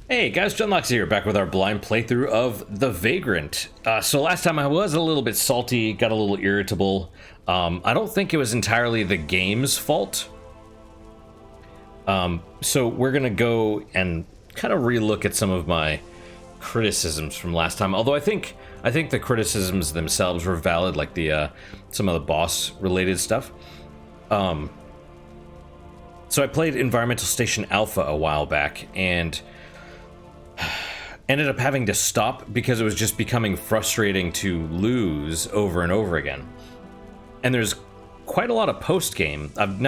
Hey guys, Junlocks here, back with our blind playthrough of The Vagrant. So last time I was a little bit salty, got a little irritable. I don't think it was entirely the game's fault. So we're gonna go and kind of relook at some of my criticisms from last time. Although I think the criticisms themselves were valid, like the some of the boss-related stuff. So I played Environmental Station Alpha a while back, and ended up having to stop because it was just becoming frustrating to lose over and over again. And there's quite a lot of post-game. I'm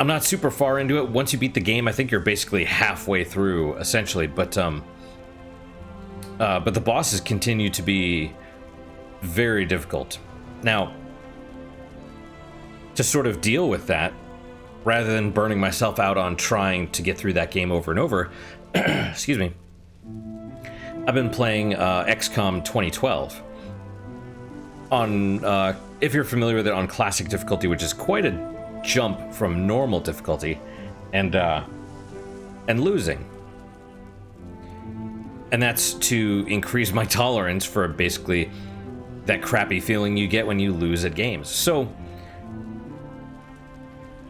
not super far into it. Once you beat the game, I think you're basically halfway through, essentially. But the bosses continue to be very difficult. Now, to sort of deal with that, rather than burning myself out on trying to get through that game over and over, excuse me, I've been playing XCOM 2012 on, if you're familiar with it, on classic difficulty, which is quite a jump from normal difficulty, and losing. And that's to increase my tolerance for basically that crappy feeling you get when you lose at games. So,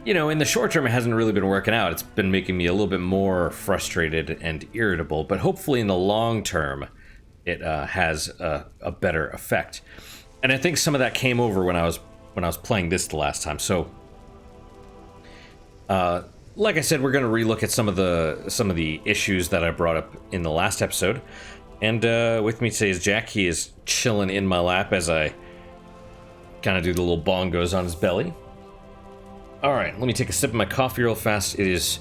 you know, in the short term, it hasn't really been working out. It's been making me a little bit more frustrated and irritable, but hopefully in the long term, it has a better effect. And I think some of that came over when I was playing this the last time. So, like I said, we're going to relook at some of the issues that I brought up in the last episode. And with me today is Jack. He is chilling in my lap as I kind of do the little bongos on his belly. All right, let me take a sip of my coffee real fast. It's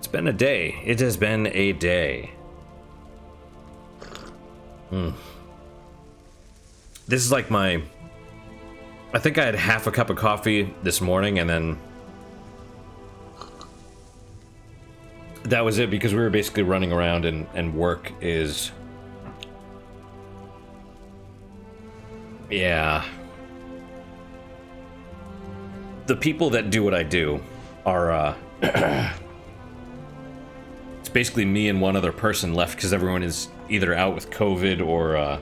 been a day. It has been a day. This is like I think I had half a cup of coffee this morning, and then that was it, because we were basically running around, and work is... Yeah. The people that do what I do are, it's basically me and one other person left, because everyone is either out with COVID or, oh,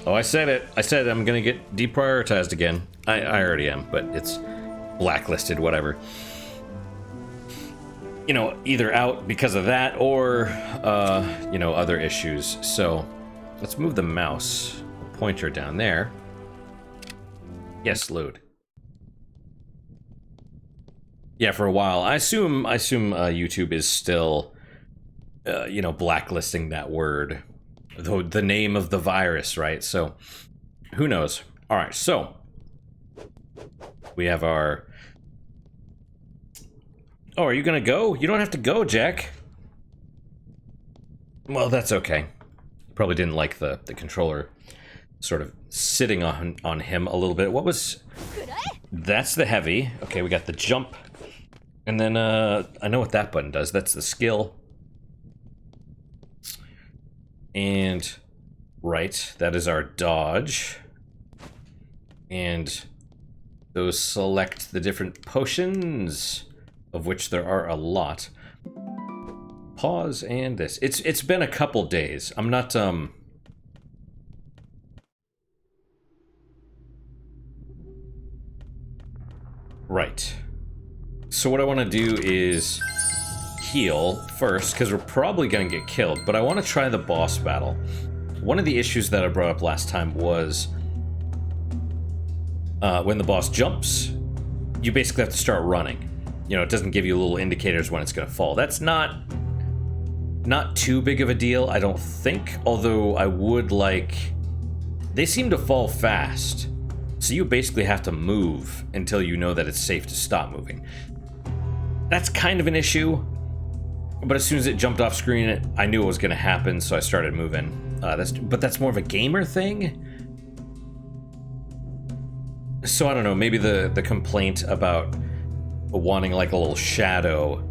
I said it. I said I'm gonna get deprioritized again. I already am, but it's blacklisted, whatever. You know, either out because of that or, you know, other issues. So let's move the mouse pointer down there. Yes, load. Yeah, for a while. I assume YouTube is still, you know, blacklisting that word, the name of the virus, right? So, who knows? All right, so we have our... Oh, are you gonna go? You don't have to go, Jack. Well, that's okay. Probably didn't like the controller sort of sitting on him a little bit. What was... That's the heavy. Okay, we got the jump. And then, I know what that button does. That's the skill. And, right, that is our dodge. And those select the different potions, of which there are a lot. Pause and this. It's been a couple days. I'm not, Right. So what I want to do is heal first, because we're probably going to get killed, but I want to try the boss battle. One of the issues that I brought up last time was when the boss jumps, you basically have to start running. You know, it doesn't give you little indicators when it's going to fall. That's not too big of a deal, I don't think, although I would like... They seem to fall fast, so you basically have to move until you know that it's safe to stop moving. That's kind of an issue, but as soon as it jumped off screen, I knew it was going to happen, so I started moving. But that's more of a gamer thing. So I don't know, maybe the complaint about wanting like a little shadow,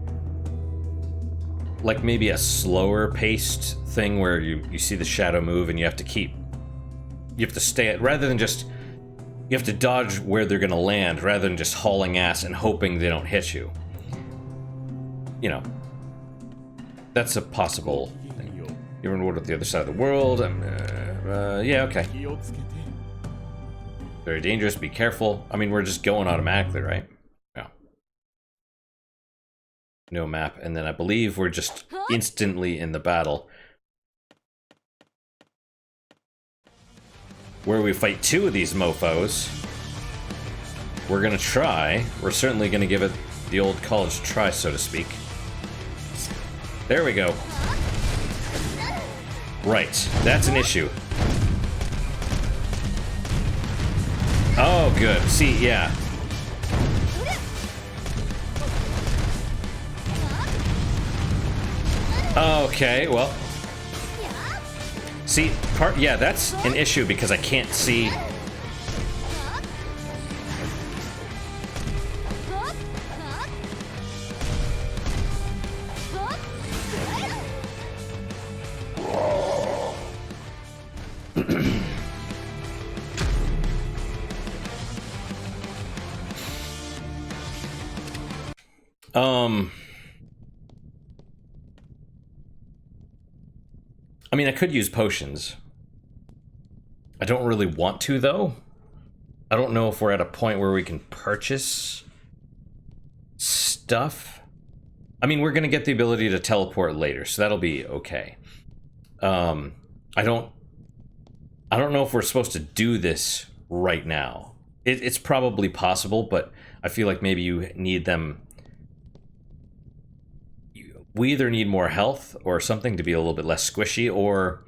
like maybe a slower paced thing where you see the shadow move and you have to stay at, rather than just, You have to dodge where they're gonna land rather than just hauling ass and hoping they don't hit you. You know, that's a possible thing. You ever wonder what the other side of the world? Yeah, okay. Very dangerous, be careful. I mean, we're just going automatically, right? Yeah. No map, and then I believe we're just instantly in the battle. Where we fight 2 of these mofos. We're gonna try. We're certainly gonna give it the old college try, so to speak. There we go. Right, that's an issue. Oh, good. See, yeah. Okay, well. See, yeah, that's an issue because I can't see. I mean, I could use potions. I don't really want to, though. I don't know if we're at a point where we can purchase stuff. I mean, we're going to get the ability to teleport later, so that'll be okay. I don't know if we're supposed to do this right now. It's probably possible, but I feel like maybe you need them. We either need more health or something to be a little bit less squishy, or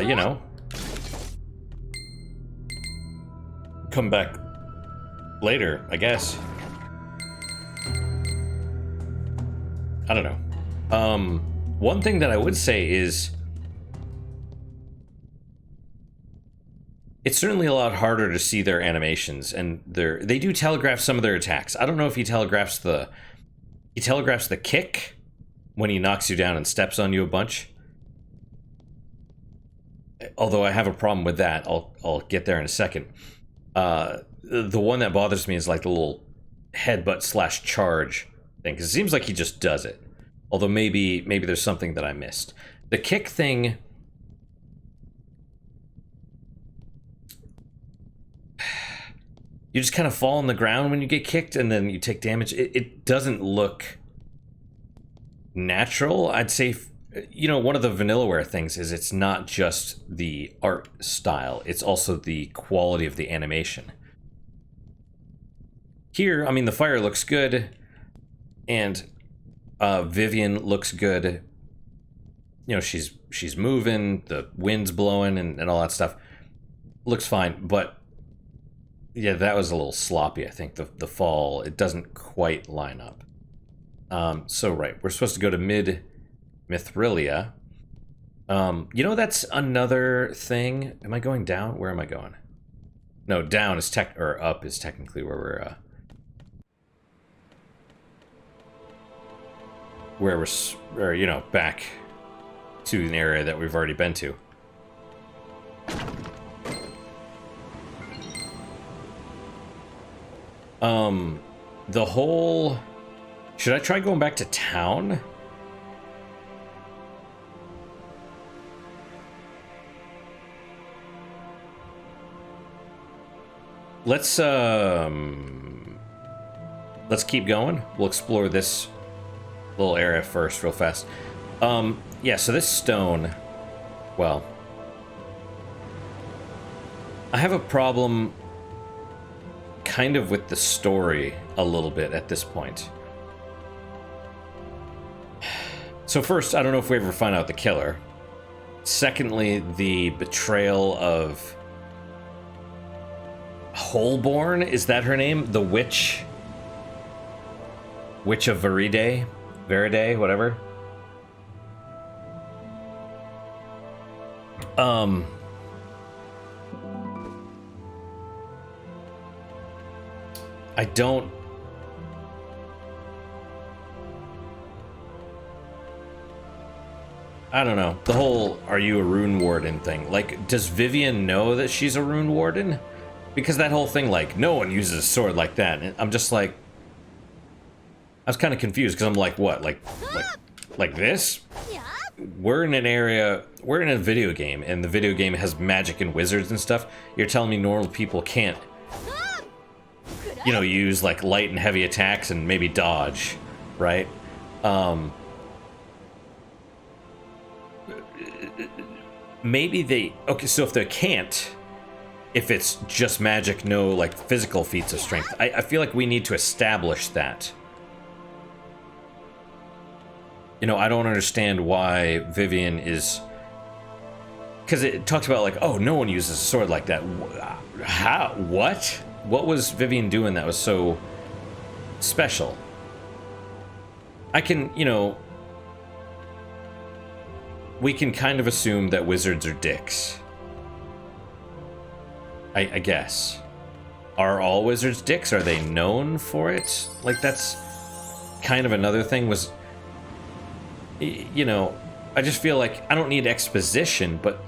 you know, come back later, I guess. I don't know. One thing that I would say is it's certainly a lot harder to see their animations, and they do telegraph some of their attacks. I don't know if he telegraphs the kick when he knocks you down and steps on you a bunch. Although I have a problem with that. I'll get there in a second. The one that bothers me is like the little headbutt / charge thing, because it seems like he just does it. Although maybe there's something that I missed. The kick thing, you just kind of fall on the ground when you get kicked and then you take damage. It doesn't look natural. I'd say, you know, one of the Vanillaware things is it's not just the art style, it's also the quality of the animation. Here, I mean, the fire looks good, and Vivian looks good. You know, she's moving, the wind's blowing, and all that stuff. Looks fine, but yeah, that was a little sloppy, I think. The fall, it doesn't quite line up. So, right, we're supposed to go to Mithrilia. You know, that's another thing. Am I going down? Where am I going? No, down is or up is technically where we're, you know, back to an area that we've already been to. The whole... Should I try going back to town? Let's keep going. We'll explore this little area first real fast. Yeah, so this stone, well, I have a problem kind of with the story a little bit at this point. So first, I don't know if we ever find out the killer. Secondly, the betrayal of Holborn, is that her name? The witch? Witch of Veride, whatever. I don't know. The whole "are you a rune warden" thing. Like, does Vivian know that she's a rune warden? Because that whole thing, like, no one uses a sword like that. And I'm just like, I was kind of confused because I'm like, what? Like this? We're in an area, we're in a video game, and the video game has magic and wizards and stuff. You're telling me normal people can't, you know, use like light and heavy attacks and maybe dodge, right? Maybe they, okay, so if they can't, if it's just magic, no like physical feats of strength, I feel like we need to establish that. You know, I don't understand why Vivian is... Because it talks about, like, oh, no one uses a sword like that. How? What? What was Vivian doing that was so special? I can, you know... We can kind of assume that wizards are dicks. I guess. Are all wizards dicks? Are they known for it? Like, that's kind of another thing was... You know, I just feel like I don't need exposition, but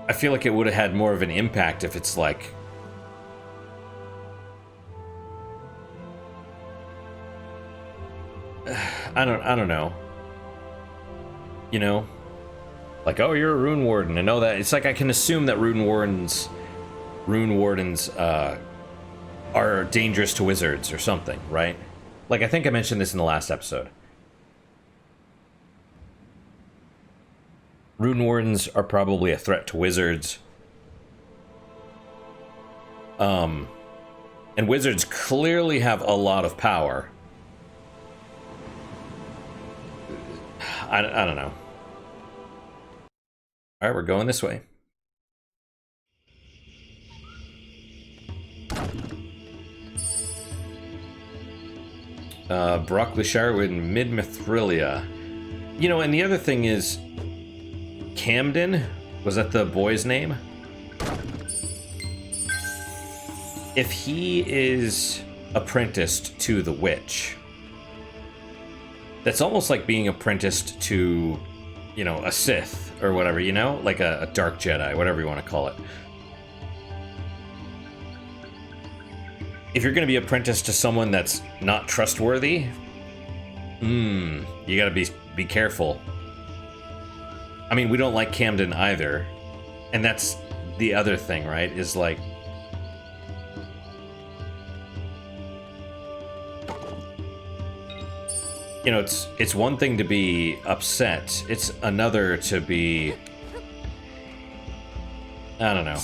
I feel like it would have had more of an impact if it's like, I don't know. You know, like, oh, you're a rune warden. I know that. It's like I can assume that rune wardens are dangerous to wizards or something, right? Like, I think I mentioned this in the last episode. Rune wardens are probably a threat to wizards. And wizards clearly have a lot of power. I don't know. Alright, we're going this way. Brockleshire in Mid-Mithrilia. You know, and the other thing is... Camden? Was that the boy's name? If he is apprenticed to the witch, that's almost like being apprenticed to, you know, a Sith or whatever, you know? Like a Dark Jedi, whatever you want to call it. If you're going to be apprenticed to someone that's not trustworthy, you gotta be careful. I mean, we don't like Camden either. And that's the other thing, right? Is like... You know, it's one thing to be upset. It's another to be... I don't know.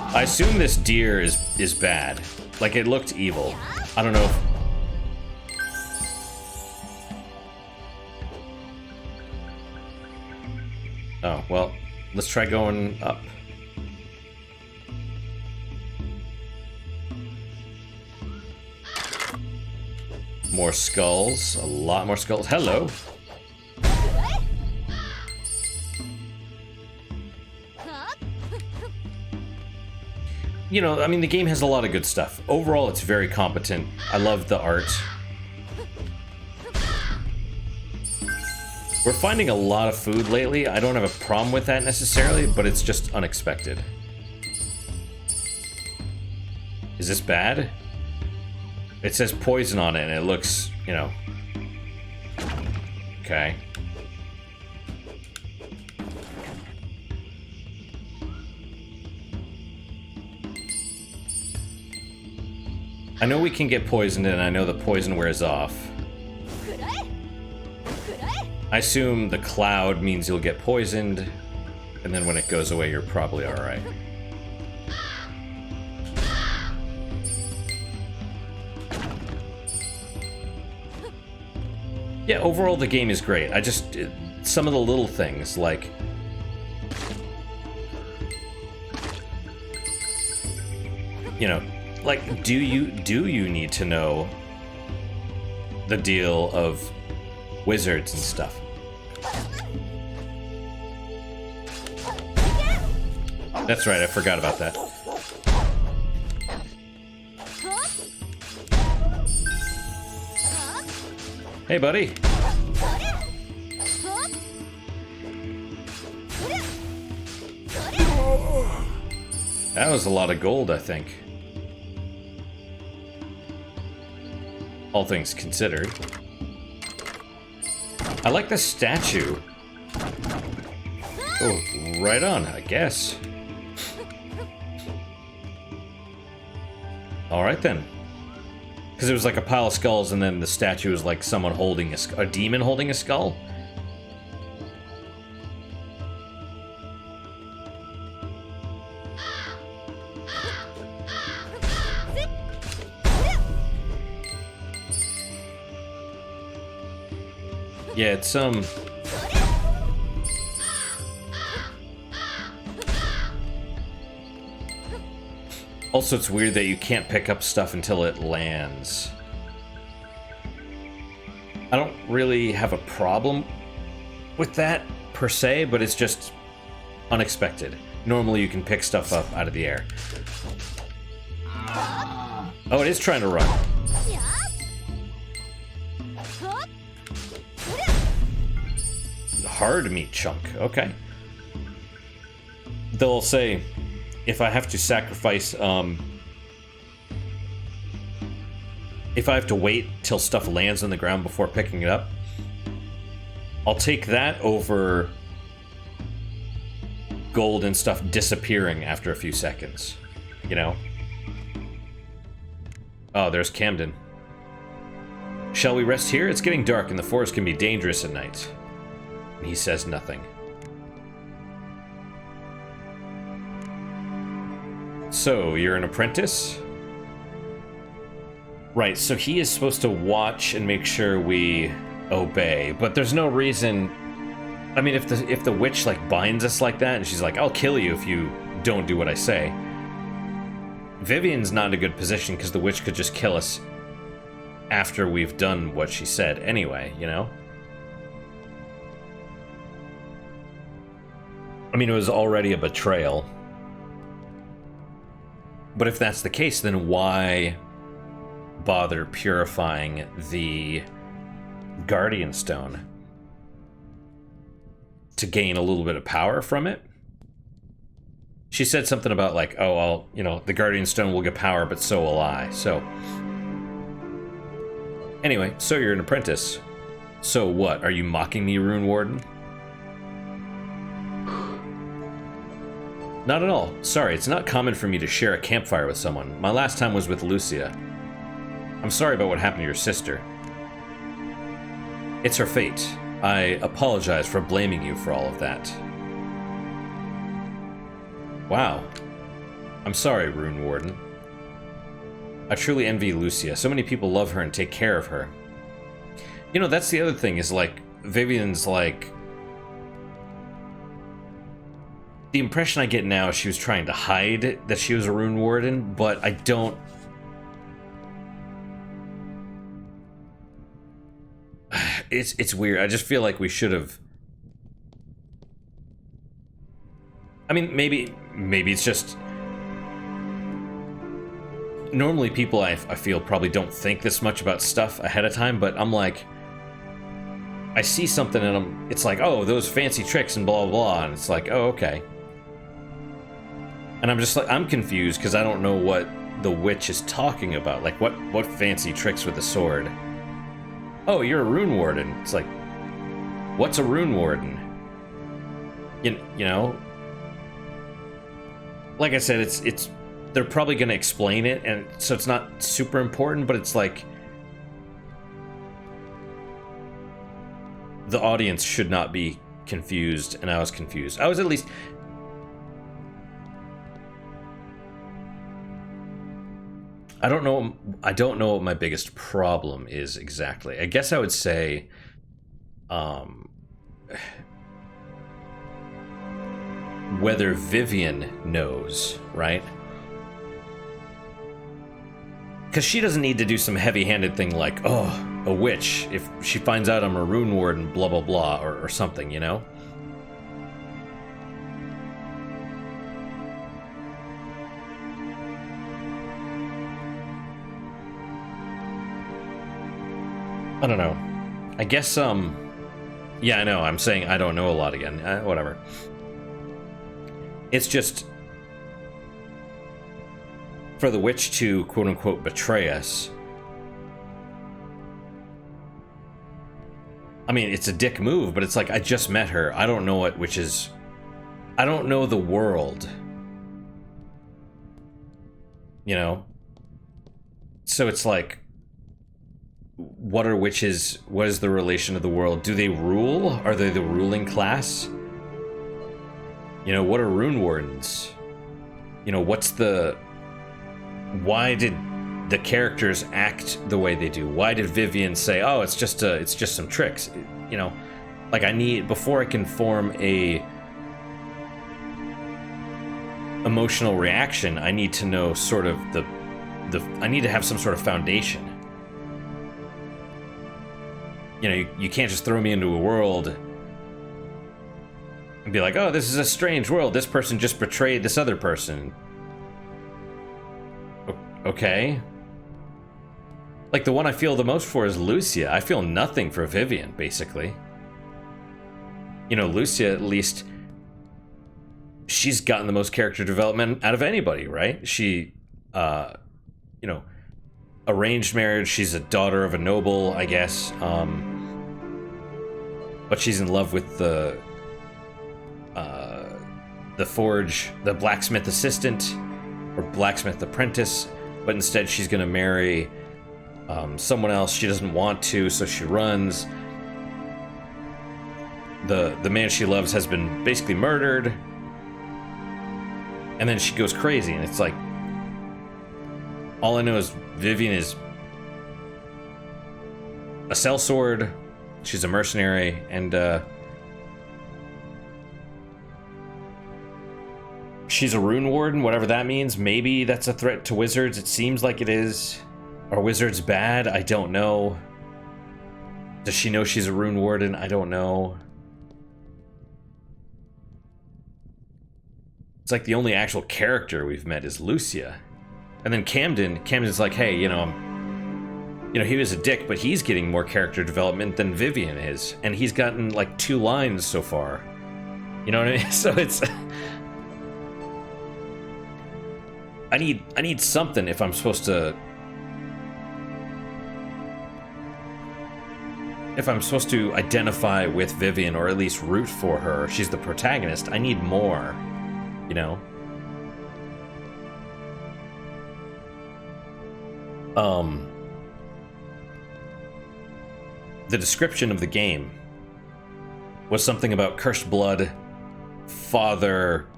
I assume this deer is bad. Like, it looked evil. I don't know if... Oh, well, let's try going up. More skulls. A lot more skulls. Hello! You know, I mean, the game has a lot of good stuff. Overall, it's very competent. I love the art. We're finding a lot of food lately. I don't have a problem with that necessarily, but it's just unexpected. Is this bad? It says poison on it, and it looks, you know... Okay. I know we can get poisoned, and I know the poison wears off. I assume the cloud means you'll get poisoned, and then when it goes away, you're probably alright. Yeah, overall the game is great. I just... some of the little things, like... You know, like, do you need to know the deal of wizards and stuff? That's right, I forgot about that. Hey, buddy. That was a lot of gold, I think. All things considered. I like the statue. Oh, right on, I guess. Alright then. Because it was like a pile of skulls, and then the statue was like someone holding a demon holding a skull. Yeah, it's also, it's weird that you can't pick up stuff until it lands. I don't really have a problem with that, per se, but it's just unexpected. Normally you can pick stuff up out of the air. Oh, it is trying to run. Hard meat chunk, okay. They'll say, if I have to sacrifice, if I have to wait till stuff lands on the ground before picking it up, I'll take that over gold and stuff disappearing after a few seconds, you know? Oh, there's Camden. Shall we rest here? It's getting dark and the forest can be dangerous at night. He says nothing. So, you're an apprentice? Right, so he is supposed to watch and make sure we obey, but there's no reason... I mean, if the witch, like, binds us like that, and she's like, I'll kill you if you don't do what I say, Vivian's not in a good position, because the witch could just kill us after we've done what she said anyway, you know? I mean, it was already a betrayal. But if that's the case, then why bother purifying the Guardian Stone? To gain a little bit of power from it? She said something about like, oh, I'll, you know, the Guardian Stone will get power, but so will I. So, anyway, so you're an apprentice. So what, are you mocking me, Rune Warden? Not at all. Sorry, it's not common for me to share a campfire with someone. My last time was with Lucia. I'm sorry about what happened to your sister. It's her fate. I apologize for blaming you for all of that. Wow. I'm sorry, Rune Warden. I truly envy Lucia. So many people love her and take care of her. You know, that's the other thing, is like, Vivian's like... The impression I get now is she was trying to hide that she was a Rune Warden, but I don't... It's weird. I just feel like we should have... I mean, maybe it's just... Normally people, I feel, probably don't think this much about stuff ahead of time, but I'm like... I see something and it's like, oh, those fancy tricks and blah, blah, blah, and it's like, oh, okay. And I'm just like, I'm confused because I don't know what the witch is talking about. Like, what fancy tricks with the sword? Oh, you're a Rune Warden. It's like, what's a Rune Warden? You know? Like I said, it's they're probably going to explain it, and so it's not super important, but it's like... The audience should not be confused, and I was confused. I was at least... I don't know what my biggest problem is exactly. I guess I would say, whether Vivian knows, right? Because she doesn't need to do some heavy-handed thing like, oh, a witch, if she finds out I'm a Rune Warden, blah, blah, blah, or something, you know? I don't know. I guess, yeah, I know, I'm saying I don't know a lot again. Whatever. It's just, for the witch to, quote-unquote, betray us, I mean, it's a dick move, but it's like, I just met her. I don't know what witches... I don't know the world. You know? So it's like, what are witches? What is the relation of the world? Do they rule? Are they the ruling class? You know, what are rune wardens? You know, what's the... Why did the characters act the way they do? Why did Vivian say, oh, it's just some tricks? You know, like, I need, before I can form a emotional reaction, I need to know sort of I need to have some sort of foundation. You know, you can't just throw me into a world and be like, oh, this is a strange world. This person just betrayed this other person. Okay. Like, the one I feel the most for is Lucia. I feel nothing for Vivian, basically. You know, Lucia, at least, she's gotten the most character development out of anybody, right? She, you know, arranged marriage. She's a daughter of a noble, I guess. But she's in love with the forge, the blacksmith assistant, or blacksmith apprentice. But instead, she's going to marry someone else. She doesn't want to, so she runs. The man she loves has been basically murdered. And then she goes crazy, and it's like, all I know is Vivian is a sellsword. She's a mercenary, and she's a rune warden, whatever that means. Maybe that's a threat to wizards. It seems like it is. Are wizards bad? I don't know. Does she know she's a rune warden? I don't know. It's like the only actual character we've met is Lucia. And then Camden's like, hey, you know, he was a dick, but he's getting more character development than Vivian is. And he's gotten like 2 lines so far. You know what I mean? So it's... I need something if I'm supposed to... If I'm supposed to identify with Vivian, or at least root for her, she's the protagonist, I need more, you know? The description of the game was something about cursed blood, father...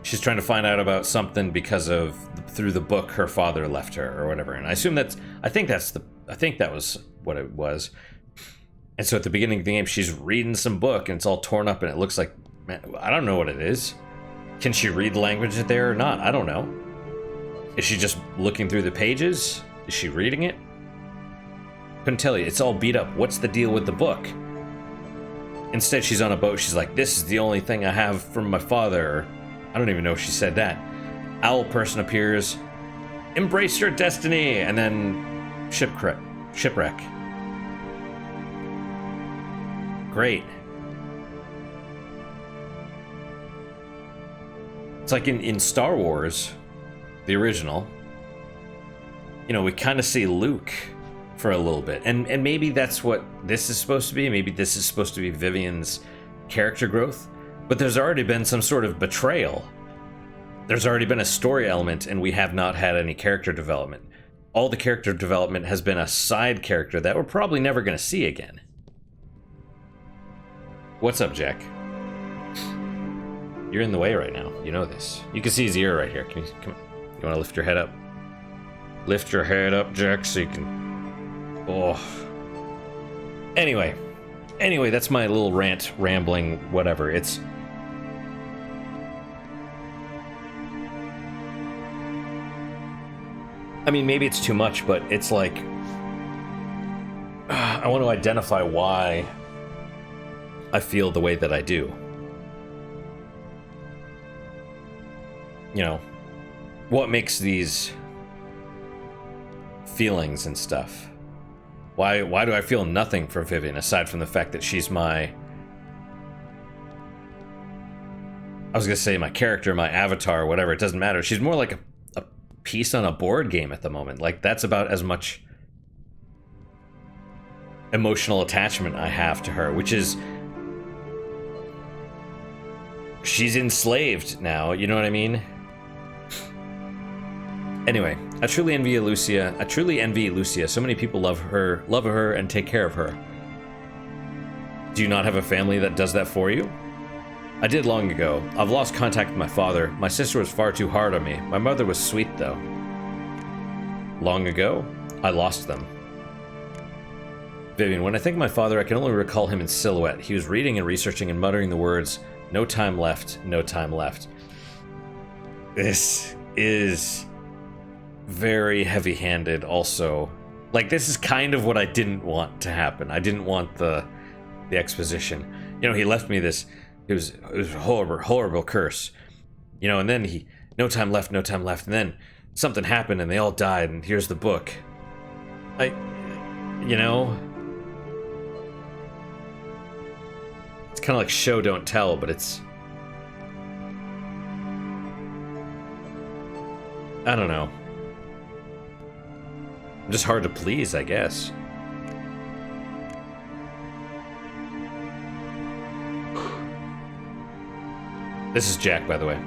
She's trying to find out about something because of, through the book, her father left her, or whatever. And I assume I think that was what it was. And so at the beginning of the game, she's reading some book, and it's all torn up, and it looks like, man, I don't know what it is. Can she read the language there or not? I don't know. Is she just looking through the pages? Is she reading it? Couldn't tell you. It's all beat up. What's the deal with the book? Instead, she's on a boat. She's like, this is the only thing I have from my father. I don't even know if she said that. Owl person appears. Embrace your destiny! And then shipwreck. Great. It's like in Star Wars, the original, you know, we kind of see Luke for a little bit. And maybe that's what this is supposed to be. Maybe this is supposed to be Vivian's character growth. But there's already been some sort of betrayal. There's already been a story element, and we have not had any character development. All the character development has been a side character that we're probably never going to see again. What's up, Jack? You're in the way right now. You know this. You can see his ear right here. Come on. You want to lift your head up? Lift your head up, Jack, so you can... Oh. Anyway, that's my little rant, rambling, whatever. It's... I mean, maybe it's too much, but it's like... I want to identify why I feel the way that I do. You know, what makes these feelings and stuff? Why do I feel nothing for Vivian aside from the fact that she's my... I was gonna say my character, my avatar, whatever, it doesn't matter. She's more like a piece on a board game at the moment. Like, that's about as much emotional attachment I have to her, which is... She's enslaved now, you know what I mean? Anyway, I truly envy Lucia. I truly envy Lucia. So many people love her and take care of her. Do you not have a family that does that for you? I did long ago. I've lost contact with my father. My sister was far too hard on me. My mother was sweet, though. Long ago, I lost them. Vivian, when I think of my father, I can only recall him in silhouette. He was reading and researching and muttering the words, "No time left, no time left." This is very heavy-handed also. Like, this is kind of what I didn't want to happen. I didn't want the exposition. You know, he left me this... It was a horrible curse. You know, and then he... No time left, no time left. And then something happened and they all died, and here's the book. You know... It's kind of like show, don't tell, but it's... I don't know. I'm just hard to please, I guess. This is Jack, by the way.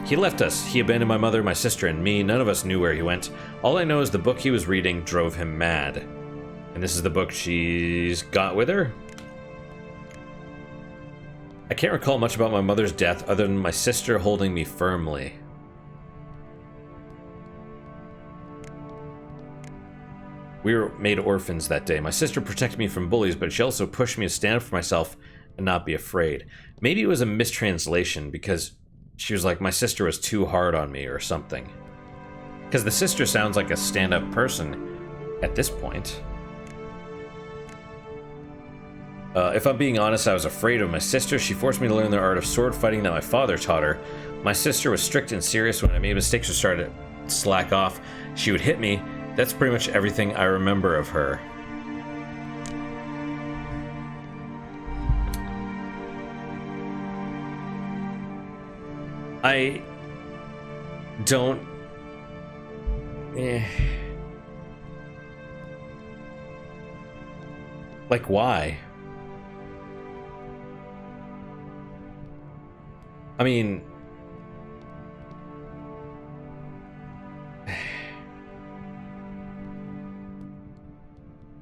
He left us. He abandoned my mother, my sister, and me. None of us knew where he went. All I know is the book he was reading drove him mad. And this is the book she's got with her? I can't recall much about my mother's death other than my sister holding me firmly. We were made orphans that day. My sister protected me from bullies, but she also pushed me to stand up for myself and not be afraid. Maybe it was a mistranslation because she was like, my sister was too hard on me or something. Because the sister sounds like a stand-up person at this point. If I'm being honest, I was afraid of my sister. She forced me to learn the art of sword fighting that my father taught her. My sister was strict and serious. When I made mistakes or started to slack off, she would hit me. That's pretty much everything I remember of her. I don't... Like, why? I mean...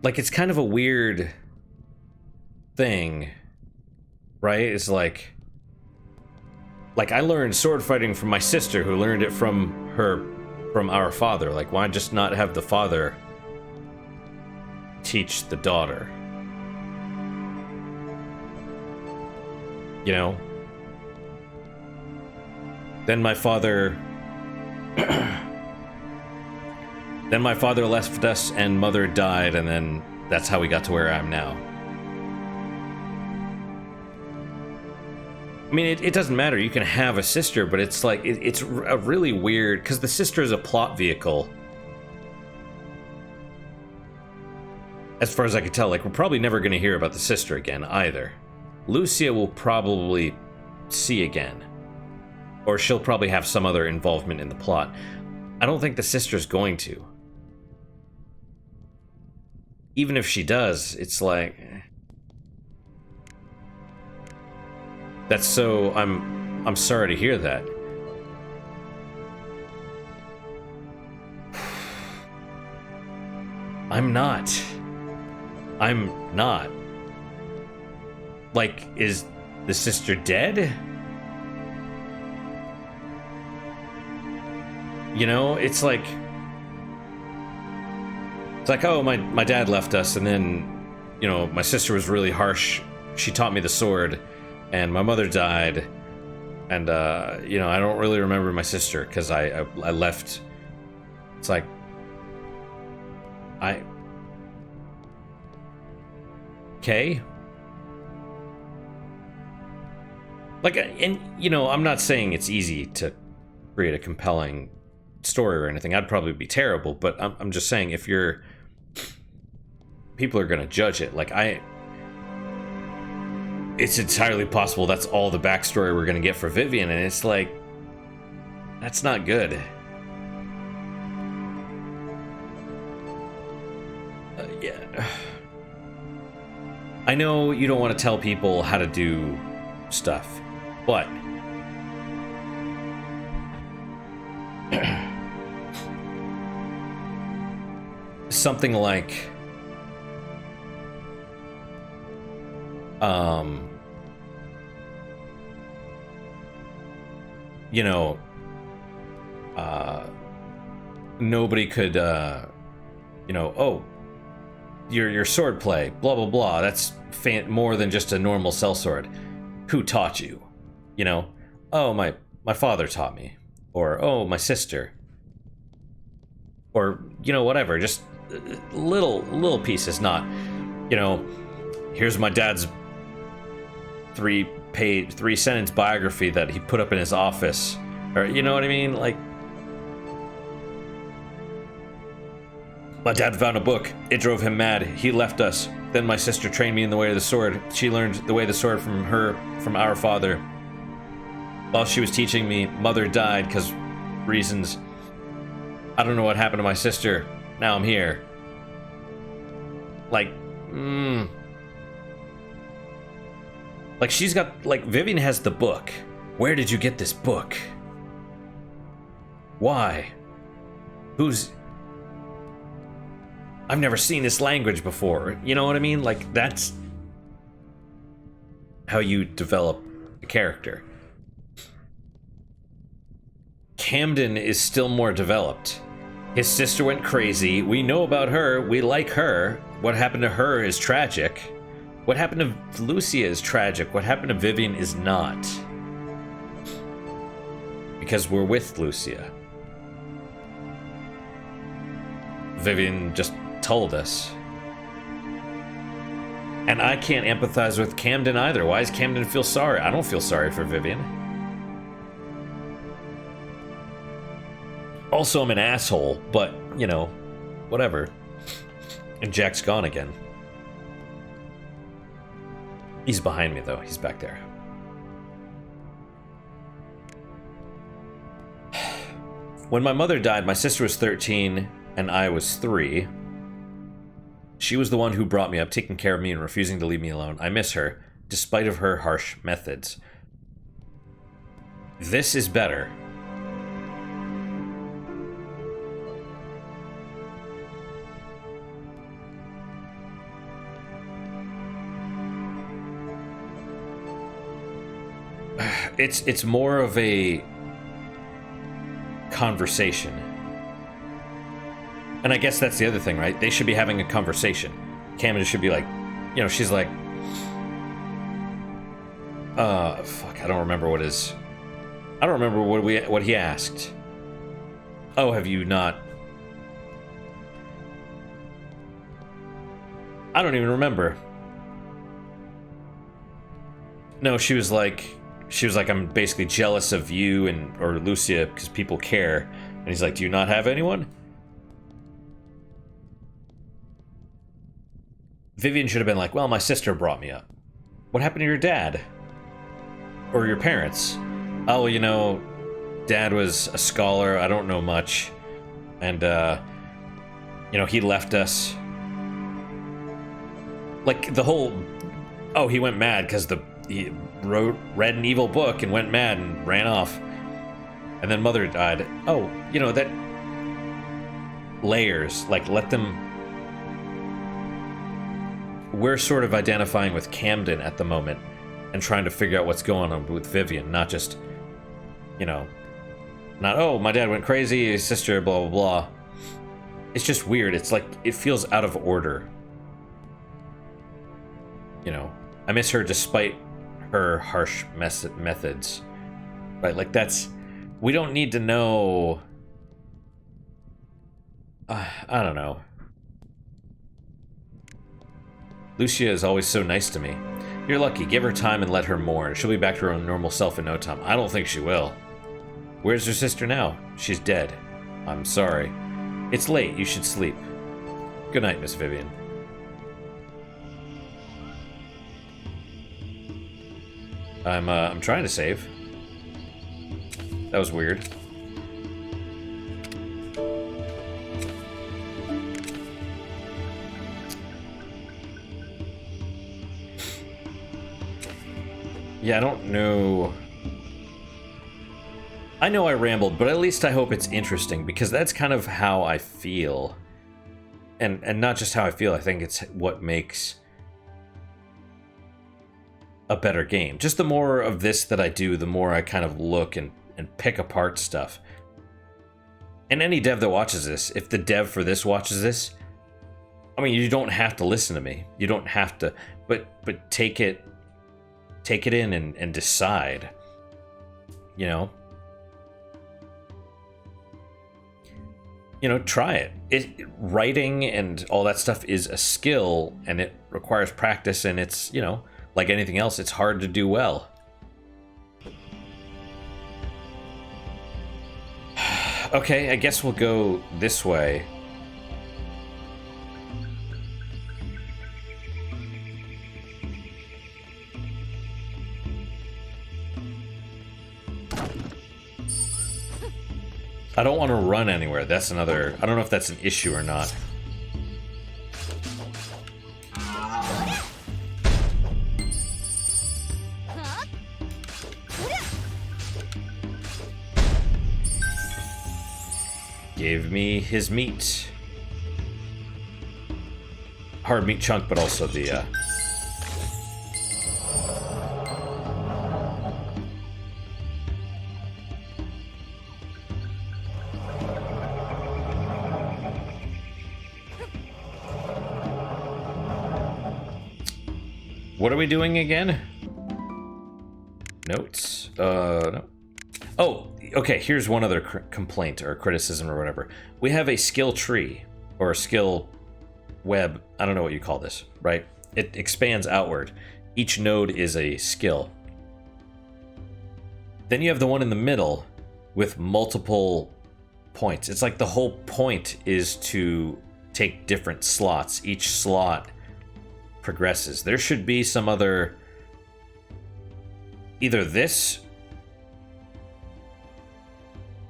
Like, it's kind of a weird thing, right? It's like I learned sword fighting from my sister, who learned it from our father. Like, why just not have the father teach the daughter? You know? Then my father... Then my father left us and mother died, and then that's how we got to where I am now. I mean, it doesn't matter. You can have a sister, but it's like, it's a really weird... Because the sister is a plot vehicle. As far as I can tell, like, we're probably never going to hear about the sister again, either. Lucia will probably see again. Or she'll probably have some other involvement in the plot. I don't think the sister's going to. Even if she does, it's like... That's so... I'm sorry to hear that. I'm not. Like, is the sister dead? You know, it's like... It's like, oh, my dad left us, and then, you know, my sister was really harsh. She taught me the sword, and my mother died. And, you know, I don't really remember my sister, because I left. It's like... Okay? Like, and, you know, I'm not saying it's easy to create a compelling story or anything. I'd probably be terrible, but I'm just saying, if you're... people are gonna judge it. Like, it's entirely possible that's all the backstory we're gonna get for Vivian, and it's like, that's not good. Yeah. I know you don't want to tell people how to do stuff, but something like you know, nobody could you know, oh, your sword play, blah blah blah, that's more than just a normal sellsword. Who taught you? You know, oh, my father taught me, or oh, my sister, or you know, whatever. Just little pieces, not, you know, here's my dad's 3-sentence biography that he put up in his office, or you know what I mean, like. My dad found a book. It drove him mad. He left us. Then my sister trained me in the way of the sword. She learned the way of the sword from our father. While she was teaching me, mother died because reasons. I don't know what happened to my sister. Now I'm here. Like, like she's got, like, Vivian has the book. Where did you get this book? Why? I've never seen this language before. You know what I mean? Like, that's how you develop a character. Camden is still more developed. His sister went crazy. We know about her. We like her. What happened to her is tragic. What happened to Lucia is tragic. What happened to Vivian is not. Because we're with Lucia. Vivian just told us. And I can't empathize with Camden either. Why does Camden feel sorry? I don't feel sorry for Vivian. Also, I'm an asshole, but, you know, whatever. And Jack's gone again. He's behind me, though. He's back there. When my mother died, my sister was 13 and I was 3. She was the one who brought me up, taking care of me and refusing to leave me alone. I miss her, despite of her harsh methods. This is better. It's more of a conversation. And I guess that's the other thing, right? They should be having a conversation. Camden should be like, you know, she's like, fuck, I don't remember what he asked. Oh, have you not? I don't even remember. No, she was like, I'm basically jealous of you or Lucia because people care. And he's like, do you not have anyone? Vivian should have been like, well, my sister brought me up. What happened to your dad? Or your parents? Oh, you know, Dad was a scholar, I don't know much. And, you know, he left us. Like, the whole... Oh, he went mad because he read an evil book and went mad and ran off. And then Mother died. Oh, you know, that... Layers. Like, let them... We're sort of identifying with Camden at the moment and trying to figure out what's going on with Vivian, not just, you know, not, oh, my dad went crazy, his sister, blah, blah, blah. It's just weird. It's like, it feels out of order. You know, I miss her despite her harsh methods. Right, like that's, we don't need to know, I don't know. Lucia is always so nice to me. You're lucky. Give her time and let her mourn. She'll be back to her own normal self in no time. I don't think she will. Where's her sister now? She's dead. I'm sorry. It's late. You should sleep. Good night, Miss Vivian. I'm trying to save. That was weird. Yeah, I don't know. I know I rambled, but at least I hope it's interesting, because that's kind of how I feel. And not just how I feel, I think it's what makes a better game. Just the more of this that I do, the more I kind of look and pick apart stuff. And any dev that watches this, if the dev for this watches this, I mean, you don't have to listen to me. You don't have to, but take it in and decide, you know? You know, try it. Writing and all that stuff is a skill, and it requires practice, and it's, you know, like anything else, it's hard to do well. Okay, I guess we'll go this way. I don't want to run anywhere. That's another... I don't know if that's an issue or not. Gave me his meat. Hard meat chunk, but also the... What are we doing again? Notes? No. Oh, okay, here's one other complaint or criticism or whatever. We have a skill tree, or a skill web, I don't know what you call this, right? It expands outward. Each node is a skill. Then you have the one in the middle with multiple points. It's like the whole point is to take different slots. Each slot progresses. There should be some other... Either this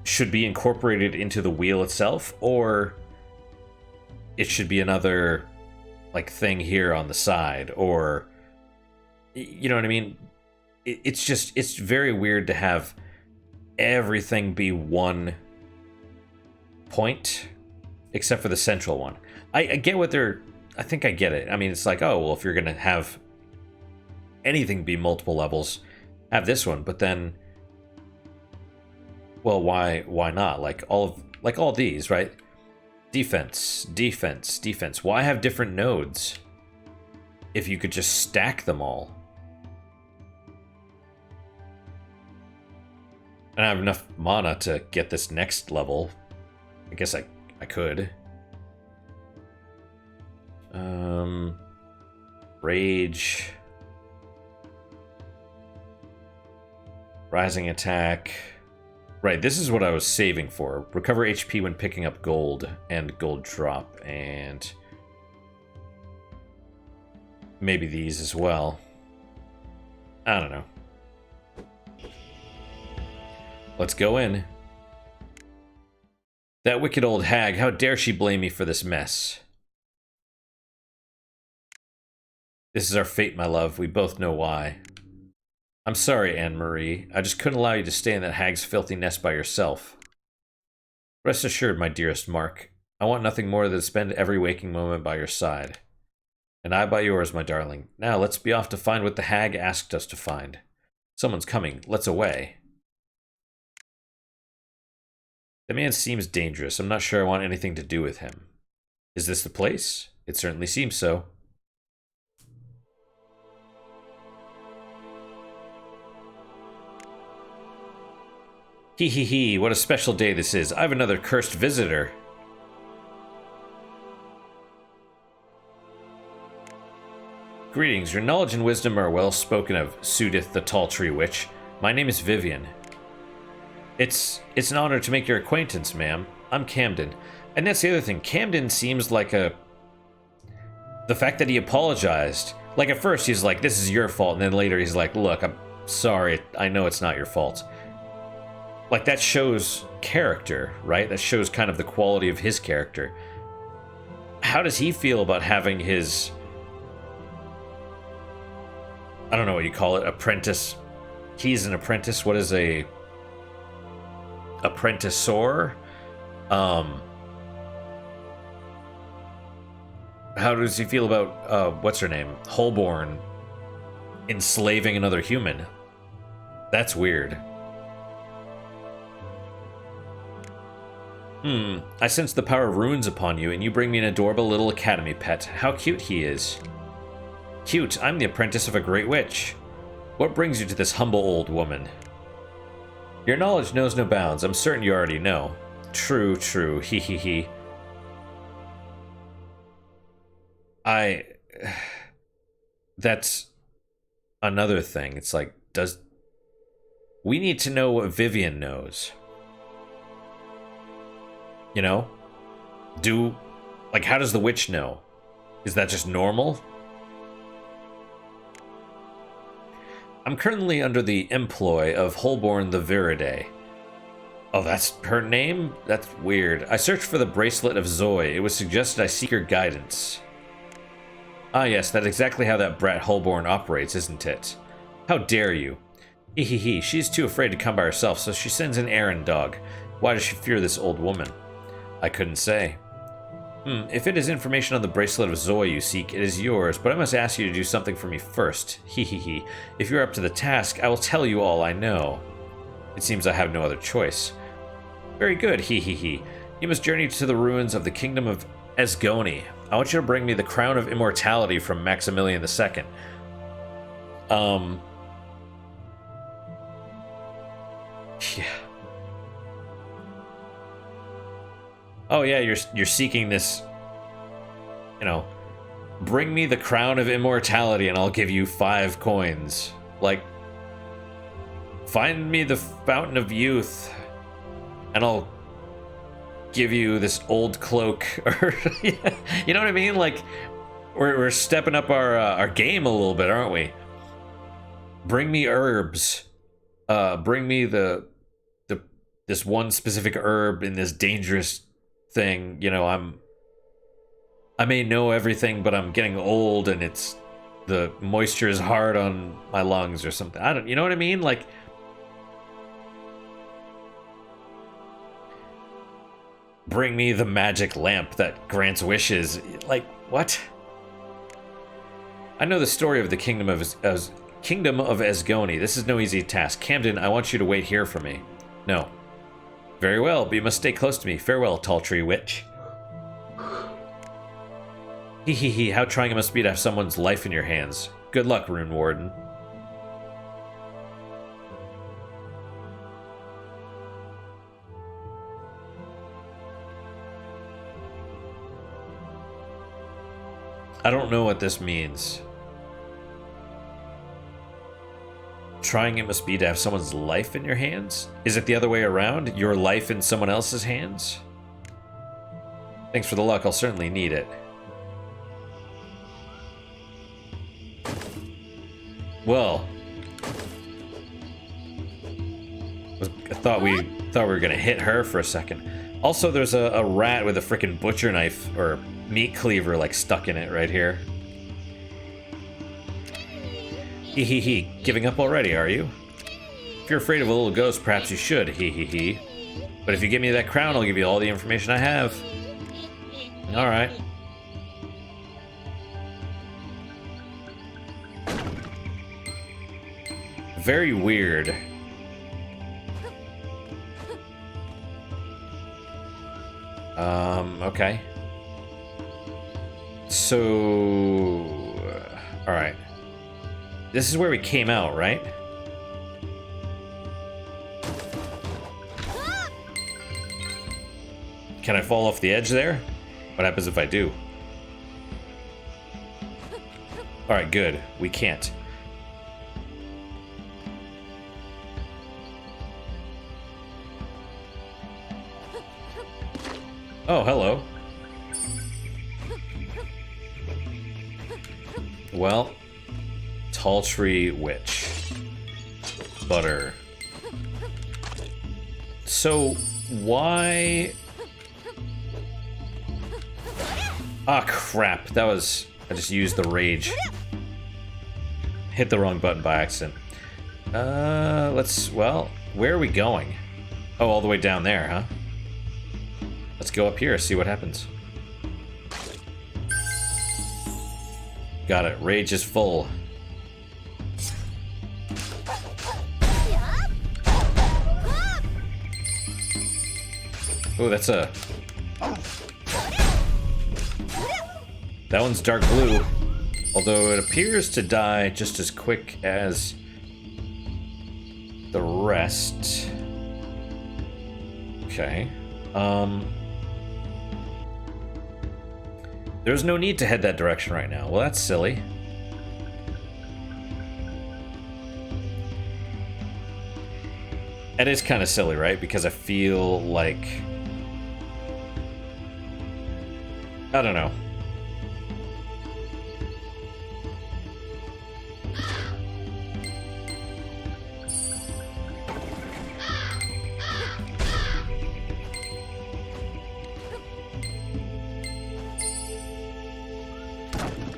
should be incorporated into the wheel itself, or it should be another like thing here on the side, or you know what I mean? It's just, it's very weird to have everything be one point except for the central one. I get what they're... I think I get it. I mean, it's like, oh, well, if you're gonna have anything be multiple levels, have this one, but then, well, why not? Like all these, right? Defense, defense, defense. Why have different nodes if you could just stack them all? And I have enough mana to get this next level. I guess I could. Rage. Rising attack. Right, this is what I was saving for. Recover HP when picking up gold and gold drop, and maybe these as well. I don't know. Let's go in. That wicked old hag, how dare she blame me for this mess? This is our fate, my love. We both know why. I'm sorry, Anne-Marie. I just couldn't allow you to stay in that hag's filthy nest by yourself. Rest assured, my dearest Mark, I want nothing more than to spend every waking moment by your side. And I by yours, my darling. Now, let's be off to find what the hag asked us to find. Someone's coming. Let's away. The man seems dangerous. I'm not sure I want anything to do with him. Is this the place? It certainly seems so. Hee hee hee, what a special day this is. I have another cursed visitor. Greetings, your knowledge and wisdom are well spoken of, Sudith the Talltree Witch. My name is Vivian. It's an honor to make your acquaintance, ma'am. I'm Camden. And that's the other thing, Camden seems like a... The fact that he apologized. Like at first he's like, this is your fault, and then later he's like, look, sorry, I know it's not your fault. Like, that shows character, right? That shows kind of the quality of his character. How does he feel about having his... I don't know what you call it, apprentice. He's an apprentice. What is a apprenticeor? How does he feel about what's her name? Holborn enslaving another human? That's weird. I sense the power of runes upon you, and you bring me an adorable little academy pet. How cute he is. Cute, I'm the apprentice of a great witch. What brings you to this humble old woman? Your knowledge knows no bounds. I'm certain you already know. True, true. Hee hee hee. That's another thing. It's like, we need to know what Vivian knows. You know? How does the witch know? Is that just normal? I'm currently under the employ of Holborn the Viridae. Oh, that's her name? That's weird. I searched for the bracelet of Zoe. It was suggested I seek her guidance. Ah yes, that's exactly how that brat Holborn operates, isn't it? How dare you? Hee hee hee, she's too afraid to come by herself, so she sends an errand dog. Why does she fear this old woman? I couldn't say. If it is information on the bracelet of Zoe you seek, it is yours, but I must ask you to do something for me first. Hee hee hee. If you're up to the task, I will tell you all I know. It seems I have no other choice. Very good, hee hee hee. You must journey to the ruins of the kingdom of Esgoni. I want you to bring me the crown of immortality from Maximilian II. Yeah. Oh yeah, you're seeking this, you know, bring me the crown of immortality and I'll give you 5 coins. Like, find me the fountain of youth and I'll give you this old cloak. Or you know what I mean? Like, we're stepping up our game a little bit, aren't we? Bring me herbs. Bring me this one specific herb in this dangerous thing. You know, I may know everything, but I'm getting old and the moisture is hard on my lungs or something. You know what I mean? Like, bring me the magic lamp that grants wishes. Like, what? I know the story of the kingdom of Esgoni. This is no easy task. Camden, I want you to wait here for me. No. Very well, but you must stay close to me. Farewell, Talltree witch. Hee hee hee, how trying it must be to have someone's life in your hands. Good luck, Rune Warden. I don't know what this means. Trying it must be to have someone's life in your hands? Is it the other way around? Your life in someone else's hands? Thanks for the luck, I'll certainly need it. Well, I thought we were gonna hit her for a second. Also, there's a rat with a frickin' butcher knife or meat cleaver like stuck in it right here. Hee hee hee, giving up already, are you? If you're afraid of a little ghost, perhaps you should, hee hee hee. But if you give me that crown, I'll give you all the information I have. Alright. Very weird. Okay. So... Alright. This is where we came out, right? Can I fall off the edge there? What happens if I do? Alright, good. We can't. Oh, hello. Well, Talltree witch. butter. So, why... Ah, crap. That was... I just used the rage. Hit the wrong button by accident. Well, where are we going? Oh, all the way down there, huh? Let's go up here, see what happens. Got it. Rage is full. Oh, that's a... That one's dark blue. Although it appears to die just as quick as the rest. Okay. There's no need to head that direction right now. Well, that's silly. That is kind of silly, right? Because I feel like... I don't know.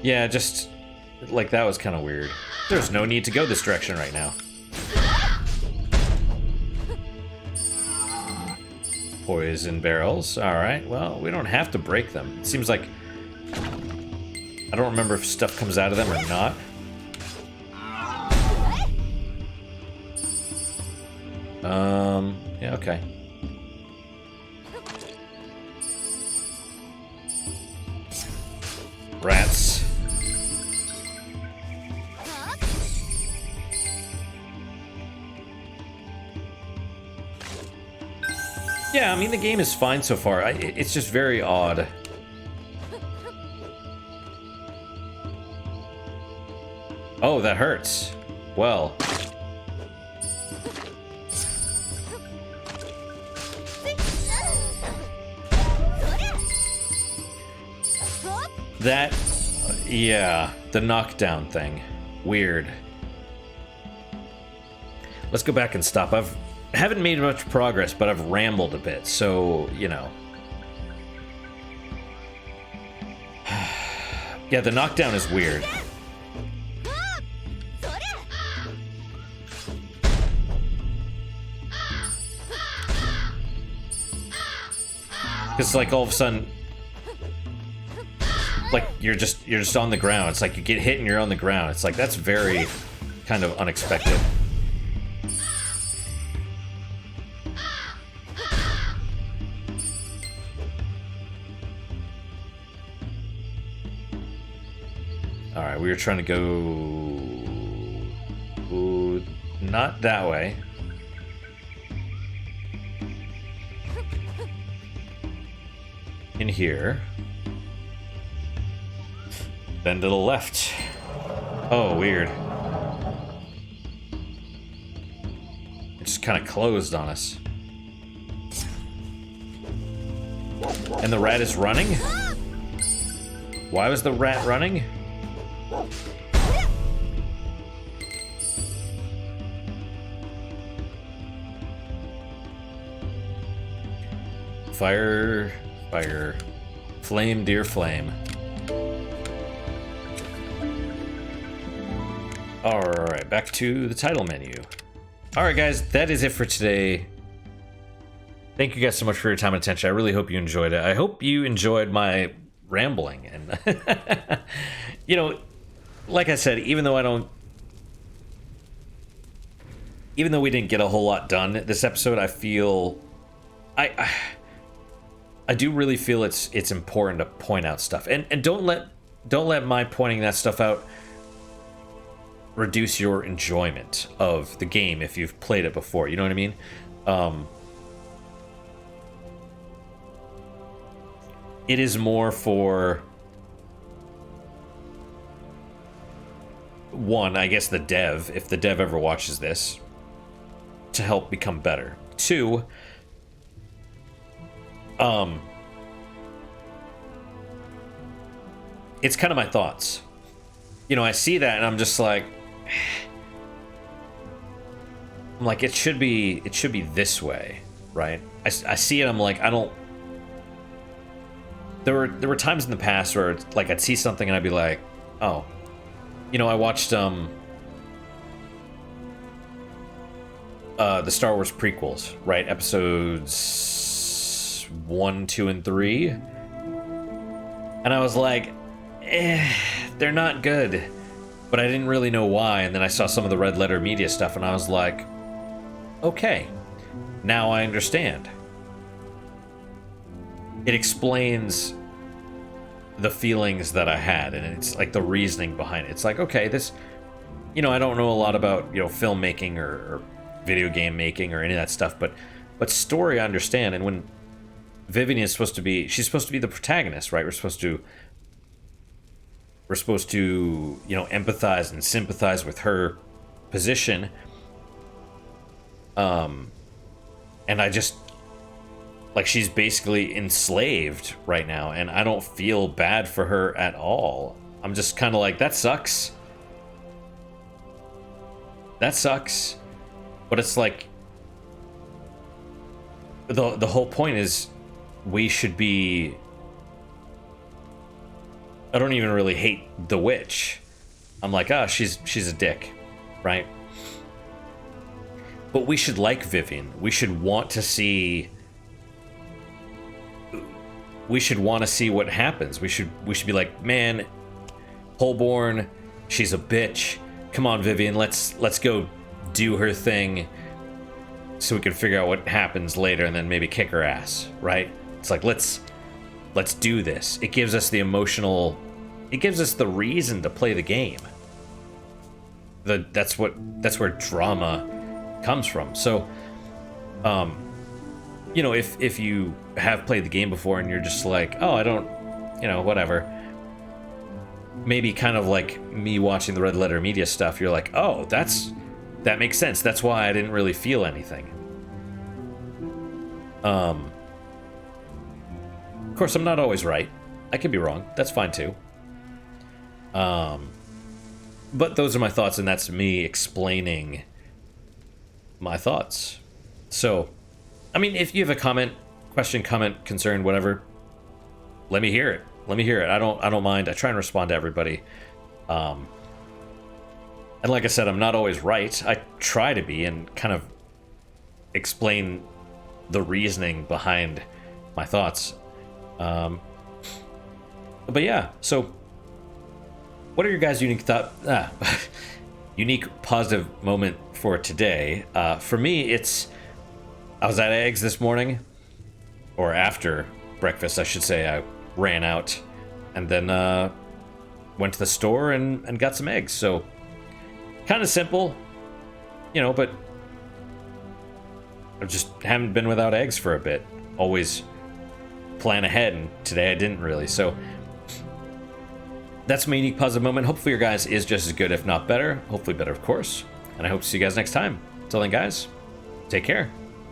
Yeah, just, like, that was kind of weird. There's no need to go this direction right now. Poison barrels. Alright, well, we don't have to break them. It seems like... I don't remember if stuff comes out of them or not. Yeah, okay. Rats. Yeah, I mean, the game is fine so far. It's just very odd. Oh, that hurts. Well. That, yeah, the knockdown thing. Weird. Let's go back and stop. Haven't made much progress, but I've rambled a bit, so, you know. Yeah, the knockdown is weird. Because, like, all of a sudden, like, you're just on the ground. It's like you get hit and you're on the ground. It's like, that's very kind of unexpected. Alright, we were trying to go... Ooh, not that way. In here. Then to the left. Oh, weird. It just kind of closed on us. And the rat is running? Why was the rat running? Fire, fire, flame, dear flame. Alright, back to the title menu. Alright guys, that is it for today. Thank you guys so much for your time and attention. I really hope you enjoyed it. I hope you enjoyed my rambling. And, you know, like I said, even though we didn't get a whole lot done this episode, I feel... I do really feel it's important to point out stuff. And don't let my pointing that stuff out reduce your enjoyment of the game if you've played it before. You know what I mean? It is more for, one, I guess the dev, if the dev ever watches this, to help become better. Two, it's kind of my thoughts. You know, I see that and I'm just like, I'm like, it should be this way, right? I see it, I'm like, I don't... There were times in the past where, like, I'd see something and I'd be like, oh. You know, I watched, the Star Wars prequels, right? Episodes 1, 2, and 3. And I was like, they're not good. But I didn't really know why, and then I saw some of the Red Letter Media stuff, and I was like, okay, now I understand. It explains the feelings that I had, and it's like the reasoning behind it. It's like, okay, this, you know, I don't know a lot about, you know, filmmaking or video game making or any of that stuff, but story I understand. And when Vivian is supposed to be, she's supposed to be the protagonist, right? We're supposed to, you know, empathize and sympathize with her position. And I just, like, she's basically enslaved right now, and I don't feel bad for her at all. I'm just kind of like, that sucks. That sucks. But it's like, the whole point is we should be... I don't even really hate the witch. I'm like, ah, she's a dick, right? But we should like Vivian. We should want to see... We should want to see what happens. We should be like, man, Holborn, she's a bitch. Come on, Vivian, let's go do her thing so we can figure out what happens later and then maybe kick her ass, right? It's like, let's do this. It gives us the emotional... It gives us the reason to play the game. That's where drama comes from. So, you know, if you have played the game before and you're just like, oh, I don't, you know, whatever. Maybe kind of like me watching the Red Letter Media stuff, you're like, oh, that makes sense. That's why I didn't really feel anything. Of course, I'm not always right. I could be wrong. That's fine too. But those are my thoughts, and that's me explaining my thoughts. So, I mean, if you have a question, comment, concern, whatever, let me hear it. Let me hear it. I don't mind. I try and respond to everybody. And like I said, I'm not always right. I try to be and kind of explain the reasoning behind my thoughts. But yeah, so what are your guys' unique unique positive moment for today? For me, it's I was at Eggs this morning, or after breakfast, I should say. I ran out and then went to the store and got some eggs. So kind of simple, you know, but I just haven't been without eggs for a bit. Always plan ahead, and today I didn't really. So that's my unique positive moment. Hopefully your guys is just as good, if not better. Hopefully better, of course. And I hope to see you guys next time. Until then, guys, take care.